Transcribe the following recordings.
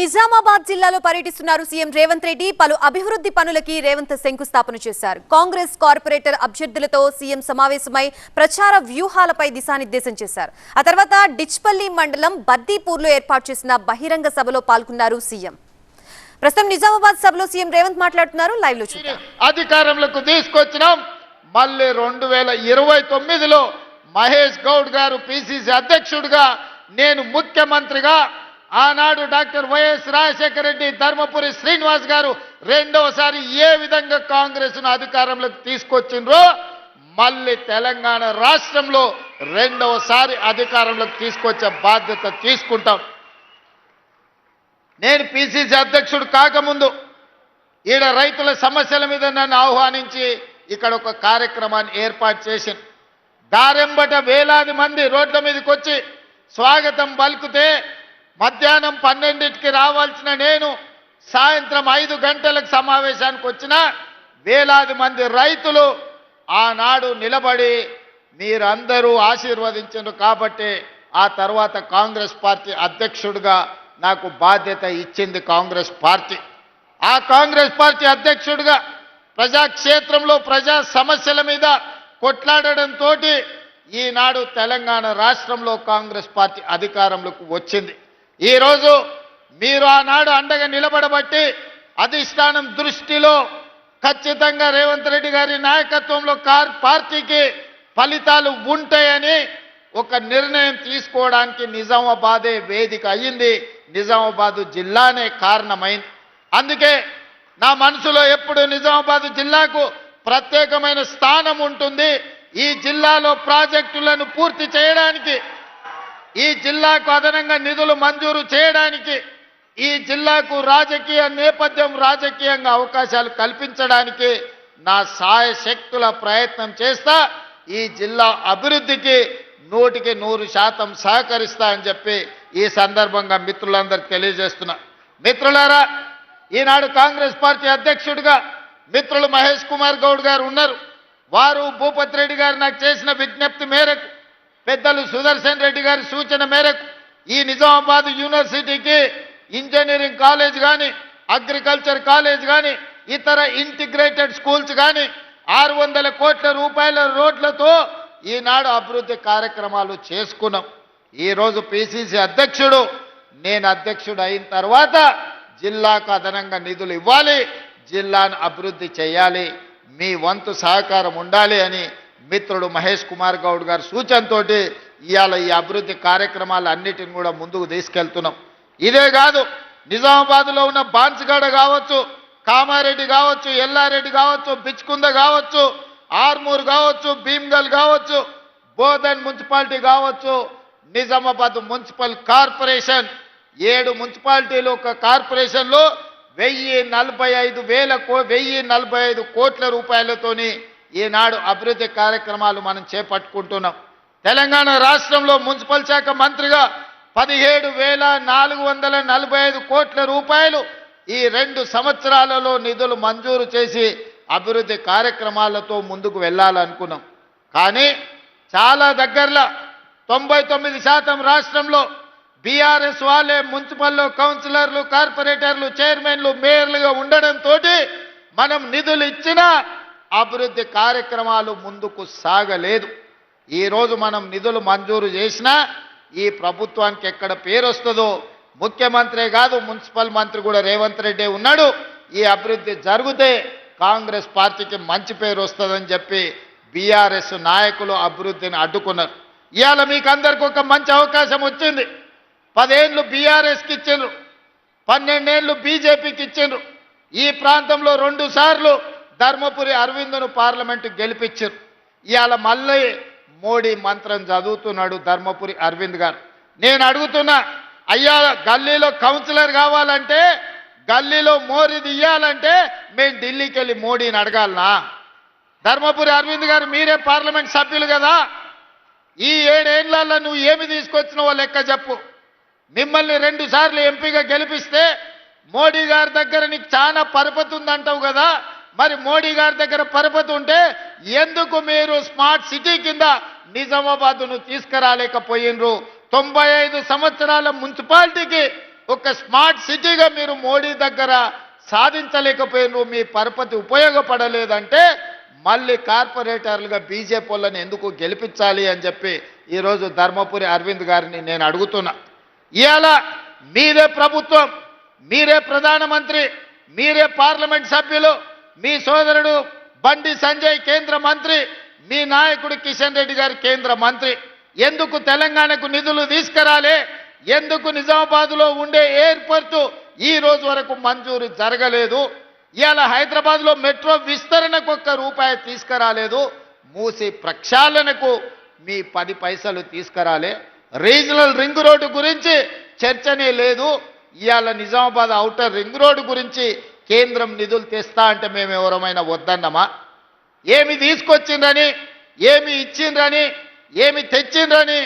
నిజామాబాద్ జిల్లాలో పర్యటిస్తున్నారు సీఎం రేవంత్ రెడ్డి. పలు అభివృద్ధి పనులకి రేవంత్ శంకుస్థాపన చేశారు. కాంగ్రెస్ కార్పొరేటర్ అభ్యర్థులతో సీఎం సమావేశమై ప్రచార వ్యూహాలపై దిశానిర్దేశం చేశారు. ఆ తర్వాత డిచ్పల్లి మండలం బద్దీపూర్లో ఏర్పాటు చేసిన బహిరంగ సభలో పాల్గొన్నారు సీఎం. ప్రస్తుతం నిజామాబాద్ సభలో సీఎం రేవంత్ మాట్లాడుతున్నారు. లైవ్ లో చూద్దాం. అధికారంలోకి తీసుకొచ్చినాం. మళ్ళీ 2029లో మహేష్ గౌడ్ గారు పిసిసి అధ్యక్షుడిగా, నేను ముఖ్యమంత్రిగా, ఆనాడు డాక్టర్ వైఎస్ రాజశేఖర రెడ్డి, ధర్మపురి శ్రీనివాస్ గారు రెండవసారి ఏ విధంగా కాంగ్రెస్ను అధికారంలోకి తీసుకొచ్చిండ్రో మళ్ళీ తెలంగాణ రాష్ట్రంలో రెండవసారి అధికారంలోకి తీసుకొచ్చే బాధ్యత తీసుకుంటాం. నేను పిసిసి అధ్యక్షుడు కాకముందు ఈడ రైతుల సమస్యల మీద నన్ను ఆహ్వానించి ఇక్కడ ఒక కార్యక్రమాన్ని ఏర్పాటు చేసింది. దారెంబట వేలాది మంది రోడ్ల మీదకి వచ్చి స్వాగతం పలుకుతే మధ్యాహ్నం 12కి రావాల్సిన నేను సాయంత్రం 5 గంటలకు సమావేశానికి వచ్చిన వేలాది మంది రైతులు ఆనాడు నిలబడి మీరందరూ ఆశీర్వదించారు కాబట్టి ఆ తర్వాత కాంగ్రెస్ పార్టీ అధ్యక్షుడిగా నాకు బాధ్యత ఇచ్చింది కాంగ్రెస్ పార్టీ. ఆ కాంగ్రెస్ పార్టీ అధ్యక్షుడిగా ప్రజాక్షేత్రంలో ప్రజా సమస్యల మీద కొట్లాడడంతో ఈనాడు తెలంగాణ రాష్ట్రంలో కాంగ్రెస్ పార్టీ అధికారంలోకి వచ్చింది. ఈరోజు మీరు ఆనాడు అండగా నిలబడబట్టి అధిష్టానం దృష్టిలో ఖచ్చితంగా రేవంత్ రెడ్డి గారి నాయకత్వంలో పార్టీకి ఫలితాలు ఉంటాయని ఒక నిర్ణయం తీసుకోవడానికి నిజామాబాదే వేదిక అయ్యింది. నిజామాబాదు జిల్లానే కారణమైంది. అందుకే నా మనసులో ఎప్పుడు నిజామాబాదు జిల్లాకు ప్రత్యేకమైన స్థానం ఉంటుంది. ఈ జిల్లాలో ప్రాజెక్టులను పూర్తి చేయడానికి, ఈ జిల్లాకు అదనంగా నిధులు మంజూరు చేయడానికి, ఈ జిల్లాకు రాజకీయ నేపథ్యం, రాజకీయంగా అవకాశాలు కల్పించడానికి నా శాయశక్తుల ప్రయత్నం చేస్తా. ఈ జిల్లా అభివృద్ధికి 100% సహకరిస్తా అని చెప్పి ఈ సందర్భంగా మిత్రులందరికీ తెలియజేస్తున్నా. మిత్రులారా, ఈనాడు కాంగ్రెస్ పార్టీ అధ్యక్షుడిగా మిత్రులు మహేష్ కుమార్ గౌడ్ గారు ఉన్నారు. వారు భూపతి రెడ్డి గారు నాకు చేసిన విజ్ఞప్తి మేరకు, పెద్దలు సుదర్శన్ రెడ్డి గారి సూచన మేరకు ఈ నిజామాబాద్ యూనివర్సిటీకి ఇంజనీరింగ్ కాలేజ్ కానీ, అగ్రికల్చర్ కాలేజ్ కానీ, ఇతర ఇంటిగ్రేటెడ్ స్కూల్స్ కానీ 600 కోట్ల రూపాయల రోడ్లతో ఈనాడు అభివృద్ధి కార్యక్రమాలు చేసుకున్నాం. ఈరోజు పిసిసి అధ్యక్షుడు, నేను అధ్యక్షుడు అయిన తర్వాత జిల్లాకు అదనంగా నిధులు ఇవ్వాలి, జిల్లాను అభివృద్ధి చేయాలి, మీ వంతు సహకారం ఉండాలి అని మిత్రుడు మహేష్ కుమార్ గౌడ్ గారి సూచనతో ఇవాళ ఈ అభివృద్ధి కార్యక్రమాలు అన్నిటిని కూడా ముందుకు తీసుకెళ్తున్నాం. ఇదే కాదు, నిజామాబాద్లో ఉన్న బాన్స్గడ కావచ్చు, కామారెడ్డి కావచ్చు, ఎల్లారెడ్డి కావచ్చు, బిచ్కుంద కావచ్చు, ఆర్మూర్ కావచ్చు, భీమ్గల్ కావచ్చు, బోధన్ మున్సిపాలిటీ కావచ్చు, నిజామాబాద్ మున్సిపల్ కార్పొరేషన్ 7 మున్సిపాలిటీలు ఒక కార్పొరేషన్లో 1045 కోట్ల రూపాయలతోని ఈనాడు అభివృద్ధి కార్యక్రమాలు మనం చేపట్టుకుంటున్నాం. తెలంగాణ రాష్ట్రంలో మున్సిపల్ శాఖ మంత్రిగా 17,445 కోట్ల రూపాయలు ఈ 2 సంవత్సరాలలో నిధులు మంజూరు చేసి అభివృద్ధి కార్యక్రమాలతో ముందుకు వెళ్ళాలనుకున్నాం. కానీ చాలా దగ్గరలో 99% రాష్ట్రంలో బీఆర్ఎస్ వాళ్ళే మున్సిపల్లో కౌన్సిలర్లు, కార్పొరేటర్లు, చైర్మన్లు, మేయర్లుగా ఉండడంతో మనం నిధులు ఇచ్చినా అభివృద్ధి కార్యక్రమాలు ముందుకు సాగలేదు. ఈరోజు మనం నిధులు మంజూరు చేసినా ఈ ప్రభుత్వానికి ఎక్కడ పేరు వస్తుందో, ముఖ్యమంత్రే కాదు మున్సిపల్ మంత్రి కూడా రేవంత్ రెడ్డి ఉన్నాడు. ఈ అభివృద్ధి జరిగితే కాంగ్రెస్ పార్టీకి మంచి పేరు వస్తుందని చెప్పి బీఆర్ఎస్ నాయకులు అభివృద్ధిని అడ్డుకున్నారు. ఇవాళ మీకు అందరికీ ఒక మంచి అవకాశం వచ్చింది. 10 ఏళ్ళు బీఆర్ఎస్కి ఇచ్చిండ్రు, 12 ఏళ్ళు బీజేపీకి ఇచ్చిండ్రు. ఈ ప్రాంతంలో 2 సార్లు ధర్మపురి అరవింద్ను పార్లమెంటుకి గెలిపించారు. ఇవాళ మళ్ళీ మోడీ మంత్రం చదువుతున్నాడు ధర్మపురి అరవింద్ గారు. నేను అడుగుతున్నా, అయ్యా గల్లీలో కౌన్సిలర్ కావాలంటే, గల్లీలో మోరీది ఇయ్యాలంటే మేము ఢిల్లీకి వెళ్ళి మోడీని అడగాలనా? ధర్మపురి అరవింద్ గారు మీరే పార్లమెంట్ సభ్యులు కదా, ఈ 7 ఏళ్లలో నువ్వు ఏమి తీసుకొచ్చినావో లెక్క చెప్పు. మిమ్మల్ని 2 సార్లు ఎంపీగా గెలిపిస్తే మోడీ గారి దగ్గర నీకు చాలా పరపతి ఉందంటావు కదా, మరి మోడీ గారి దగ్గర పరపతి ఉంటే ఎందుకు మీరు స్మార్ట్ సిటీ కింద నిజామాబాద్ను తీసుకురాలేకపోయినరు? 95 సంవత్సరాల మున్సిపాలిటీకి ఒక స్మార్ట్ సిటీగా మీరు మోడీ దగ్గర సాధించలేకపోయినారు, మీ పరపతి ఉపయోగపడలేదంటే మళ్ళీ కార్పొరేటర్లుగా బీజేపీ వాళ్ళని ఎందుకు గెలిపించాలి అని చెప్పి ఈరోజు ధర్మపురి అరవింద్ గారిని నేను అడుగుతున్నా. ఇవాళ మీరే ప్రభుత్వం, మీరే ప్రధానమంత్రి, మీరే పార్లమెంట్ సభ్యులు, మీ సోదరుడు బండి సంజయ్ కేంద్ర మంత్రి, మీ నాయకుడు కిషన్ రెడ్డి గారు కేంద్ర మంత్రి. ఎందుకు తెలంగాణకు నిధులు తీసుకురాలే? ఎందుకు నిజామాబాద్లో ఉండే ఎయిర్పోర్టు ఈ రోజు వరకు మంజూరు జరగలేదు? ఇవాళ హైదరాబాద్లో మెట్రో విస్తరణకు ₹1 తీసుకురాలేదు. మూసి ప్రక్షాళనకు మీ 10 పైసలు తీసుకురాలే. రీజనల్ రింగ్ రోడ్డు గురించి చర్చనే లేదు. ఇవాళ నిజామాబాద్ ఔటర్ రింగ్ రోడ్డు గురించి కేంద్రం నిధులు తెస్తా అంటే మేము ఎవరమైనా వద్దన్నమా? ఏమి తీసుకొచ్చిండ్రని, ఏమి ఇచ్చిండ్రని, ఏమి తెచ్చిండ్రని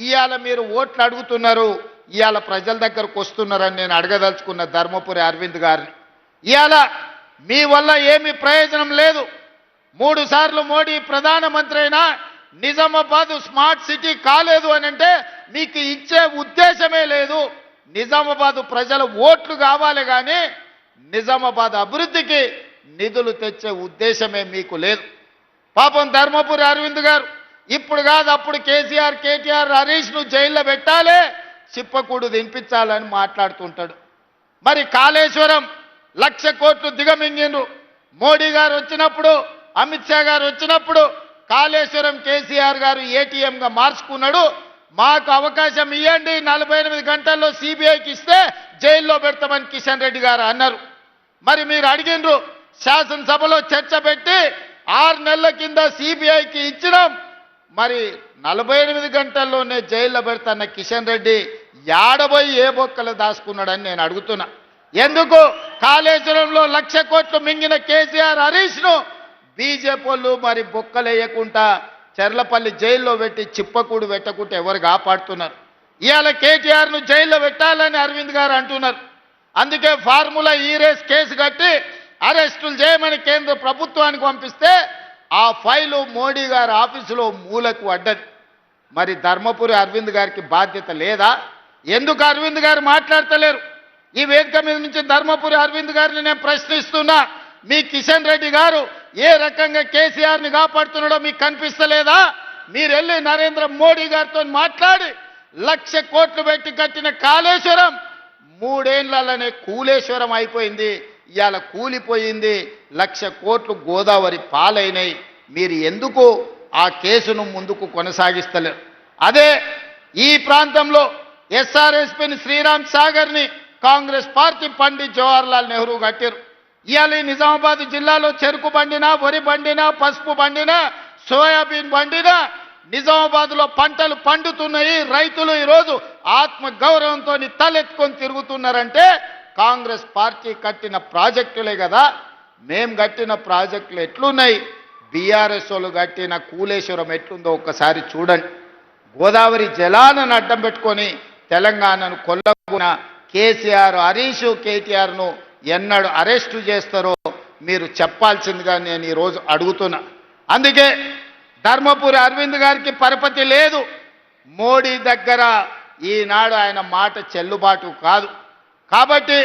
ఇవాళ మీరు ఓట్లు అడుగుతున్నారు, ఇవాళ ప్రజల దగ్గరకు వస్తున్నారని నేను అడగదలుచుకున్న ధర్మపురి అరవింద్ గారిని. ఇవాళ మీ వల్ల ఏమి ప్రయోజనం లేదు. 3 సార్లు మోడీ ప్రధానమంత్రి అయినా నిజామాబాద్ స్మార్ట్ సిటీ కాలేదు అని అంటే మీకు ఇచ్చే ఉద్దేశమే లేదు. నిజామాబాద్ ప్రజల ఓట్లు కావాలి కానీ నిజామాబాద్ అభివృద్ధికి నిధులు తెచ్చే ఉద్దేశమే మీకు లేదు. పాపం ధర్మపురి అరవింద్ గారు ఇప్పుడు కాదు అప్పుడు కేసీఆర్, కేటీఆర్, హరీష్ను జైల్లో పెట్టాలి, చిప్పకూడు దింపించాలని మాట్లాడుతుంటాడు. మరి కాళేశ్వరం 1,00,000 కోట్లు దిగమింగిండ్రు. మోడీ గారు వచ్చినప్పుడు, అమిత్ షా గారు వచ్చినప్పుడు కాళేశ్వరం కేసీఆర్ గారు ఏటీఎంగా మార్చుకున్నాడు. మాకు అవకాశం ఇవ్వండి, 48 గంటల్లో సిబిఐకి ఇస్తే జైల్లో పెడతామని కిషన్ రెడ్డి గారు అన్నారు. మరి మీరు అడిగినరు, శాసనసభలో చర్చ పెట్టి 6 నెలల కింద సిబిఐకి ఇచ్చినాం. మరి 48 గంటల్లోనే జైల్లో పెడతాన్న కిషన్ రెడ్డి యాడబోయి ఏ బొక్కలు దాచుకున్నాడని నేను అడుగుతున్నా. ఎందుకు కాళేశ్వరంలో 1,00,000 కోట్లు మింగిన కేసీఆర్, హరీష్ను బీజేపీ వాళ్ళు మరి బొక్కలేయకుండా చెర్లపల్లి జైల్లో పెట్టి చిప్పకూడు పెట్టకుంటే ఎవరు కాపాడుతున్నారు? ఇవాళ కేటీఆర్ను జైల్లో పెట్టాలని అరవింద్ గారు అంటున్నారు. అందుకే ఫార్ములా రేస్ కేసు కట్టి అరెస్టులు చేయమని కేంద్ర ప్రభుత్వానికి పంపిస్తే ఆ ఫైలు మోడీ గారి ఆఫీసులో మూలకు అడ్డది. మరి ధర్మపురి అరవింద్ గారికి బాధ్యత లేదా? ఎందుకు అరవింద్ గారు మాట్లాడతలేరు? ఈ వేదిక మీద నుంచి ధర్మపురి అరవింద్ గారిని నేను ప్రశ్నిస్తున్నా. మీ కిషన్ రెడ్డి గారు ఏ రకంగా కేసీఆర్ని కాపాడుతున్నాడో మీకు కనిపిస్తలేదా? మీరు వెళ్ళి నరేంద్ర మోడీ గారితో మాట్లాడి 1,00,000 కోట్లు పెట్టి కట్టిన కాళేశ్వరం 3 ఏళ్లలోనే కూలేశ్వరం అయిపోయింది. ఇవాళ కూలిపోయింది. 1,00,000 కోట్లు గోదావరి పాలైనాయి. మీరు ఎందుకు ఆ కేసును ముందుకు కొనసాగిస్తలేరు? అదే ఈ ప్రాంతంలో ఎస్ఆర్ఎస్పీని శ్రీరామ్ సాగర్ని కాంగ్రెస్ పార్టీ పండిత్ జవహర్లాల్ నెహ్రూ కట్టారు. ఇవాళ నిజామాబాద్ జిల్లాలో చెరుకు బండినా, వరి బండినా, పసుపు బండినా, సోయాబీన్ బండినా నిజామాబాద్లో పంటలు పండుతున్నాయి. రైతులు ఈరోజు ఆత్మ గౌరవంతో తలెత్తుకొని తిరుగుతున్నారంటే కాంగ్రెస్ పార్టీ కట్టిన ప్రాజెక్టులే కదా. మేం కట్టిన ప్రాజెక్టులు ఎట్లున్నాయి, బీఆర్ఎస్ వాళ్ళు కట్టిన కూలేశ్వరం ఎట్లుందో ఒక్కసారి చూడండి. గోదావరి జలాలను అడ్డం పెట్టుకొని తెలంగాణను కొల్లగొన్న కేసీఆర్, హరీష్, కేటీఆర్ను ఎన్నడు అరెస్టు చేస్తారో మీరు చెప్పాల్సిందిగా నేను ఈరోజు అడుగుతున్నా. అందుకే ధర్మపురి అరవింద్ గారికి పరపతి లేదు. మోడీ దగ్గర ఈనాడు ఆయన మాట చెల్లుబాటు కాదు. కాబట్టి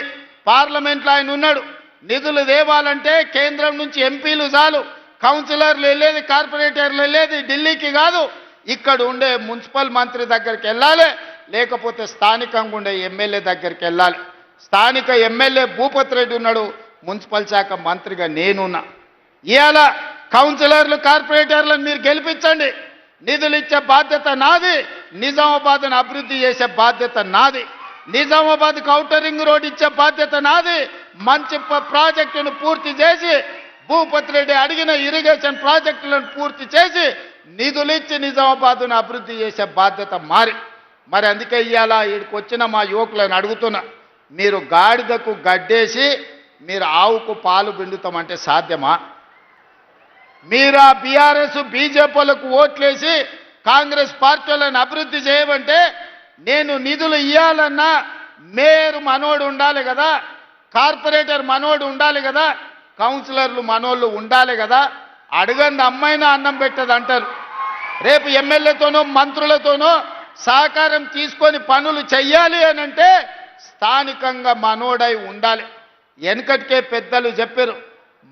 పార్లమెంట్లో ఆయన ఉన్నాడు. నిధులు దేవాలంటే కేంద్రం నుంచి ఎంపీలు చాలు, కౌన్సిలర్లు వెళ్ళేది, కార్పొరేటర్లు వెళ్ళేది ఢిల్లీకి కాదు, ఇక్కడ ఉండే మున్సిపల్ మంత్రి దగ్గరికి వెళ్ళాలి, లేకపోతే స్థానికంగా ఉండే ఎమ్మెల్యే దగ్గరికి వెళ్ళాలి. స్థానిక ఎమ్మెల్యే భూపత్ రెడ్డి ఉన్నాడు, మున్సిపల్ శాఖ మంత్రిగా నేనున్నా. ఇవాళ కౌన్సిలర్లు, కార్పొరేటర్లను మీరు గెలిపించండి. నిధులు ఇచ్చే బాధ్యత నాది, నిజామాబాద్ను అభివృద్ధి చేసే బాధ్యత నాది, నిజామాబాద్కి ఔటర్ రింగ్ రోడ్ ఇచ్చే బాధ్యత నాది. మంచి ప్రాజెక్టును పూర్తి చేసి భూపత్ రెడ్డి అడిగిన ఇరిగేషన్ ప్రాజెక్టులను పూర్తి చేసి నిధులు ఇచ్చి నిజామాబాద్ను అభివృద్ధి చేసే బాధ్యత మరి అందుకే ఇవాళ ఇక్కడికి వచ్చిన మా యువకులను అడుగుతున్నా, మీరు గాడిదకు గడ్డేసి మీరు ఆవుకు పాలు పిండుతామంటే సాధ్యమా? మీరు ఆ బీఆర్ఎస్, బీజేపీలకు ఓట్లేసి కాంగ్రెస్ పార్టీలను అభివృద్ధి చేయమంటే నేను నిధులు ఇవ్వాలన్నా మేయర్ మనోడు ఉండాలి కదా, కార్పొరేటర్ మనోడు ఉండాలి కదా, కౌన్సిలర్లు మనోళ్ళు ఉండాలి కదా. అడగండి అమ్మాయినా అన్నం పెట్టదు అంటారు. రేపు ఎమ్మెల్యేతోనో మంత్రులతోనో సహకారం తీసుకొని పనులు చెయ్యాలి అని అంటే స్థానికంగా మనోడై ఉండాలి. వెనకటికే పెద్దలు చెప్పారు,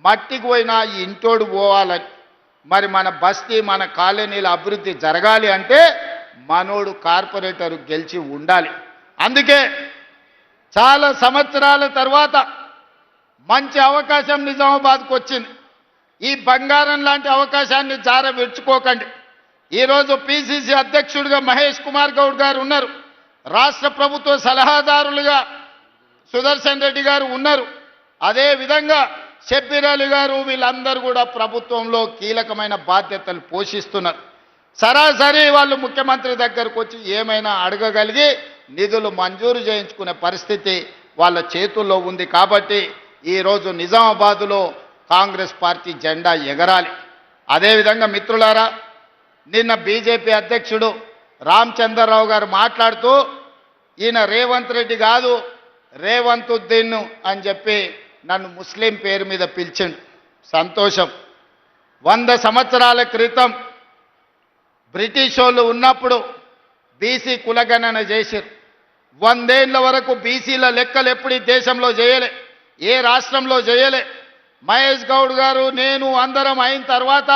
మట్టికి పోయినా ఇంటోడు పోవాలని. మరి మన బస్తీ మన కాలనీల అభివృద్ధి జరగాలి అంటే మనోడు కార్పొరేటర్ గెలిచి ఉండాలి. అందుకే చాలా సంవత్సరాల తర్వాత మంచి అవకాశం నిజామాబాద్కు వచ్చింది. ఈ బంగారం లాంటి అవకాశాన్ని జారవిడ్చుకోకండి. ఈరోజు పిసిసి అధ్యక్షుడిగా మహేష్ కుమార్ గౌడ్ గారు ఉన్నారు, రాష్ట్ర ప్రభుత్వ సలహాదారులుగా సుదర్శన్ రెడ్డి గారు ఉన్నారు, అదేవిధంగా షబ్బీర్ అలీ గారు, వీళ్ళందరూ కూడా ప్రభుత్వంలో కీలకమైన బాధ్యతలు పోషిస్తున్నారు. సరాసరి వాళ్ళు ముఖ్యమంత్రి దగ్గరకు వచ్చి ఏమైనా అడగగలిగి నిధులు మంజూరు చేయించుకునే పరిస్థితి వాళ్ళ చేతుల్లో ఉంది. కాబట్టి ఈరోజు నిజామాబాదులో కాంగ్రెస్ పార్టీ జెండా ఎగరాలి. అదేవిధంగా మిత్రులారా, నిన్న బీజేపీ అధ్యక్షుడు రామచంద్రరావు గారు మాట్లాడుతూ ఈయన రేవంత్ రెడ్డి కాదు రేవంతుద్దీన్ అని చెప్పి నన్ను ముస్లిం పేరు మీద పిలిచిండు. సంతోషం. 100 సంవత్సరాల క్రితం బ్రిటిష్ వాళ్ళు ఉన్నప్పుడు బీసీ కులగణన చేశారు. 100 ఏళ్ల వరకు బీసీల లెక్కలు ఎప్పుడు ఈ దేశంలో చేయలే, ఏ రాష్ట్రంలో చేయలే. మహేష్ గౌడ్ గారు నేను అందరం అయిన తర్వాత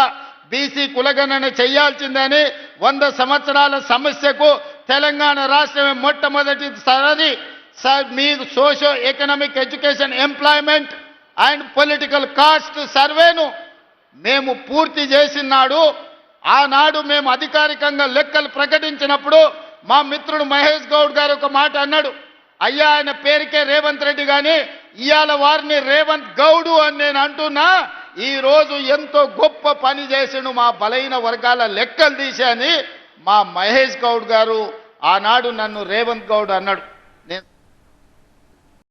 బీసీ కులగణన చేయాల్సిందని 100 సంవత్సరాల సమస్యకు తెలంగాణ రాష్ట్రమే మొట్టమొదటిసారి మీకు socio economic education employment and political cost సర్వేను మేము పూర్తి చేసినాడు. ఆనాడు మేము అధికారికంగా లెక్కలు ప్రకటించినప్పుడు మా మిత్రుడు మహేష్ గౌడ్ గారు ఒక మాట అన్నాడు, అయ్యా ఆయన పేరుకే రేవంత్ రెడ్డి కానీ ఇవాళ వారిని రేవంత్ గౌడు అని నేను అంటున్నా. ఈరోజు ఎంతో గొప్ప పని చేసిండు మా బలైన వర్గాల లెక్కలు తీసే అని మా మహేష్ గౌడ్ గారు ఆనాడు నన్ను రేవంత్ గౌడ్ అన్నాడు.